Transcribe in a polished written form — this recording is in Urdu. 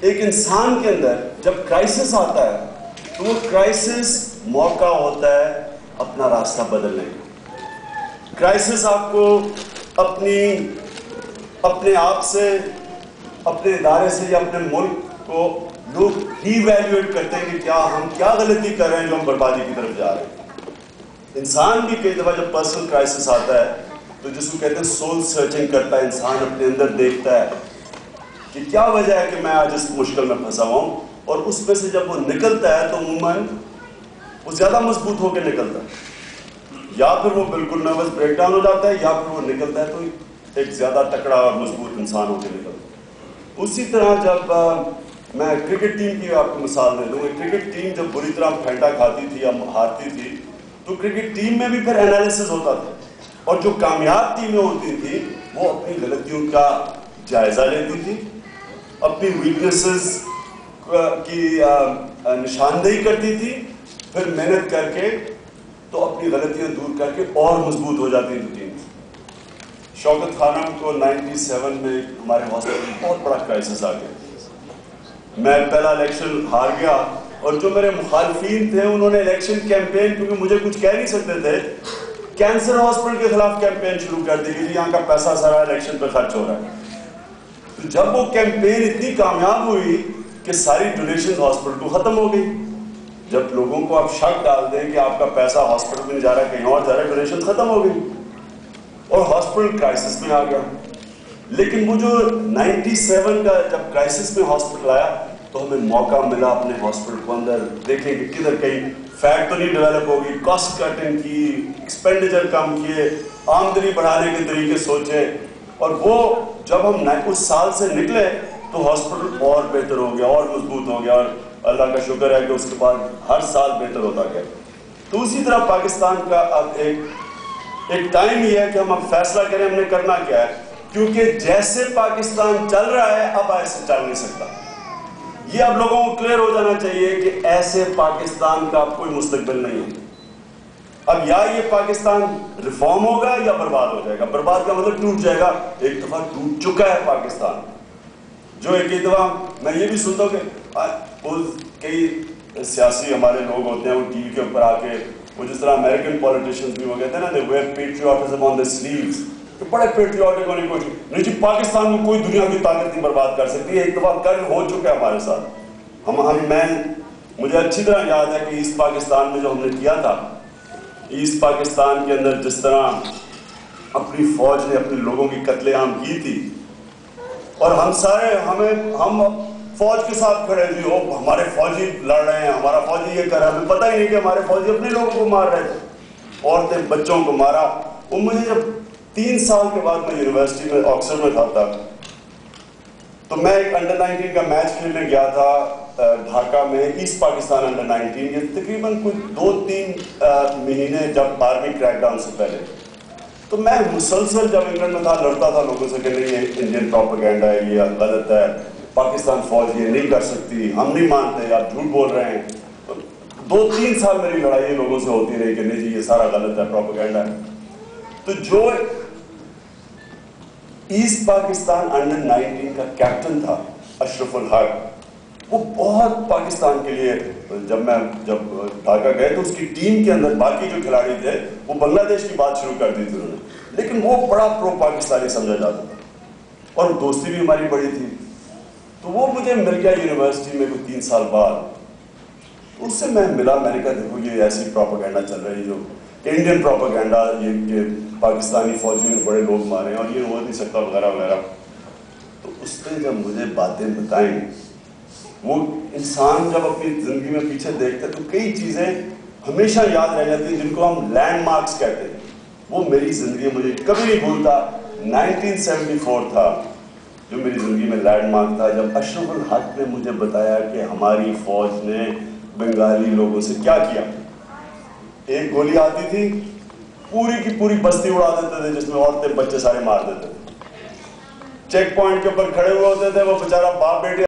ایک انسان کے اندر جب کرائسس آتا ہے تو وہ کرائسس موقع ہوتا ہے اپنا راستہ بدلنے کا. کرائسس آپ کو اپنے آپ سے، اپنے ادارے سے یا اپنے ملک کو لوگ ری ایویلویٹ کرتے ہیں کہ ہم کیا غلطی کر رہے ہیں جو ہم بربادی کی طرف جا رہے ہیں. انسان بھی کئی دفعہ جب پرسنل کرائسس آتا ہے تو جس کو کہتے ہیں سول سرچنگ کرتا ہے، انسان اپنے اندر دیکھتا ہے کہ کیا وجہ ہے کہ میں آج اس مشکل میں پھنسا ہوا ہوں، اور اس میں سے جب وہ نکلتا ہے تو عموماً وہ زیادہ مضبوط ہو کے نکلتا ہے، یا پھر وہ بالکل نروس بریک ڈاؤن ہو جاتا ہے، یا پھر وہ نکلتا ہے تو ایک زیادہ تکڑا اور مضبوط انسان ہو کے نکلتا ہے. اسی طرح جب میں کرکٹ ٹیم کی آپ کو مثال دے دوں، کرکٹ ٹیم جب بری طرح پھینٹا کھاتی تھی یا ہارتی تھی تو کرکٹ ٹیم میں بھی پھر انالیسس ہوتا تھا، اور جو کامیاب ٹیمیں ہوتی تھیں وہ اپنی غلطیوں کا جائزہ لیتی تھی، اپنی ویکنیسز کی نشاندہی کرتی تھی، پھر محنت کر کے تو اپنی غلطیاں دور کر کے اور مضبوط ہو جاتی تھی ٹیم. شوکت خانم کو 97 میں ہمارے ہاسپٹل میں بہت بڑا کرائسس آ گیا. میں پہلا الیکشن ہار گیا، اور جو میرے مخالفین تھے انہوں نے الیکشن کیمپین، کیونکہ مجھے کچھ کہہ نہیں سکتے تھے، کینسر ہاسپٹل کے خلاف کیمپین شروع کر دی کہ یہاں کا پیسہ سارا الیکشن پہ خرچ ہو رہا ہے. تو جب وہ کیمپین اتنی کامیاب ہوئی کہ ساری ڈونیشن ہاسپٹل کو ختم ہو گئی. جب لوگوں کو آپ شک ڈال دیں کہ آپ کا پیسہ ہاسپٹل میں نہیں جا رہا ہے، کہیں اور جا رہا ہے، ڈونیشن ختم ہو گئی اور ہاسپٹل کرائسس میں آ گیا. لیکن وہ جو 97 کا جب کرائسس میں ہاسپٹل آیا تو ہمیں موقع ملا اپنے ہاسپٹل کو اندر دیکھیں کہ کدھر کہیں فیٹ تو نہیں ڈیولپ ہوگی، کاسٹ کٹنگ کی، ایکسپینڈیچر کم کیے، آمدنی بڑھانے کے طریقے سوچے. اور وہ جب ہم اس سال سے نکلے تو ہاسپٹل اور بہتر ہو گیا اور مضبوط ہو گیا، اور اللہ کا شکر ہے کہ اس کے بعد ہر سال بہتر ہوتا گیا. تو اسی طرح پاکستان کا اب ایک ٹائم یہ ہے کہ ہم اب فیصلہ کریں ہم نے کرنا کیا ہے، کیونکہ جیسے پاکستان چل رہا ہے اب ایسے چل نہیں سکتا. یہ اب لوگوں کو کلیئر ہو جانا چاہیے کہ ایسے پاکستان کا اب کوئی مستقبل نہیں ہے. اب یا یہ پاکستان ریفارم ہوگا یا برباد ہو جائے گا. برباد کا مطلب ٹوٹ جائے گا. ایک دفعہ ٹوٹ چکا ہے پاکستان. جو ایک دفعہ میں یہ بھی سنتا ہوں کہ کئی سیاسی ہمارے لوگ ہوتے ہیں وہ ٹی وی کے اوپر آ کے وہ جس طرح امریکن پولیٹیشینز بھی وہ کہتے ہیں نا they wear patriotism on their sleeves، کہ بڑے پیٹریوٹک ہونے کی کوشش نہیں جی پاکستان کو کوئی دنیا کی طاقت نہیں برباد کر سکتی. ایک دفعہ کل ہو چکا ہے ہمارے ساتھ. مجھے اچھی طرح یاد ہے کہ ایسٹ پاکستان میں جو ہم نے کیا تھا، ایسٹ پاکستان کے اندر جس طرح اپنی فوج نے اپنے لوگوں کی قتل عام کی تھی، اور ہم فوج کے ساتھ کھڑے تھے، ہمارے فوجی لڑ رہے ہیں، ہمارا فوجی یہ کر رہا ہے، ہمیں پتہ ہی نہیں کہ ہمارے فوجی اپنے لوگوں کو مار رہے تھے، عورتیں بچوں کو مارا. وہ مجھے جب 3 سال کے بعد میں یونیورسٹی میں آکسفورڈ میں تھا تو میں ایک انڈر 19 کا میچ کھیلنے گیا تھا ڈھاکہ میں، ایسٹ پاکستان انڈر 19 کے تقریباً کچھ 2-3 مہینے جب آرمی کریک ڈاؤن سے پہلے. تو میں مسلسل جب انگلینڈ میں تھا لڑتا تھا لوگوں سے کہ نہیں یہ انڈین پروپیگنڈا ہے، یہ غلط ہے، پاکستان فوج یہ نہیں کر سکتی، ہم نہیں مانتے، آپ جھوٹ بول رہے ہیں. 2-3 سال میری لڑائی لوگوں سے ہوتی رہی کہ نہیں جی یہ سارا غلط ہے، پروپیگنڈا ہے. تو جو ایسٹ پاکستان انڈر 19 کا کیپٹن تھا اشرف الحق، وہ بہت پاکستان کے لیے جب ڈھاکہ گئے تو اس کی ٹیم کے اندر باقی جو کھلاڑی تھے وہ بنگلہ دیش کی بات شروع کر دی تھی انہوں نے، لیکن وہ بڑا پرو پاکستانی سمجھا جاتا تھا اور دوستی بھی ہماری بڑی تھی. تو وہ مجھے مل گیا یونیورسٹی میں کوئی 3 سال بعد. اس سے میں ملا، میں نے کہا دیکھو یہ ایسی پروپیگنڈا چل رہی جو انڈین پروپیگنڈا، یہ پاکستانی فوجیوں نے بڑے لوگ مارے اور یہ ہو نہیں سکتا وغیرہ وغیرہ. تو اس نے جب مجھے باتیں بتائیں، وہ انسان جب اپنی زندگی میں پیچھے دیکھتے تو کئی چیزیں ہمیشہ یاد رہ جاتی ہیں جن کو ہم لینڈ مارکس کہتے ہیں. وہ میری زندگی مجھے کبھی نہیں بھولتا. 1974 تھا جو میری زندگی میں لینڈ مارک تھا، جب اشرف الحق نے مجھے بتایا کہ ہماری فوج نے بنگالی لوگوں سے کیا کیا. ایک گولی آتی تھی پوری کی پوری بستی اڑا دیتے تھے جس میں عورتیں بچے سارے مار دیتے تھے. چیک پوائنٹ کے اوپر کھڑے ہوئے ہوتے تھے، وہ بیچارہ باپ بیٹے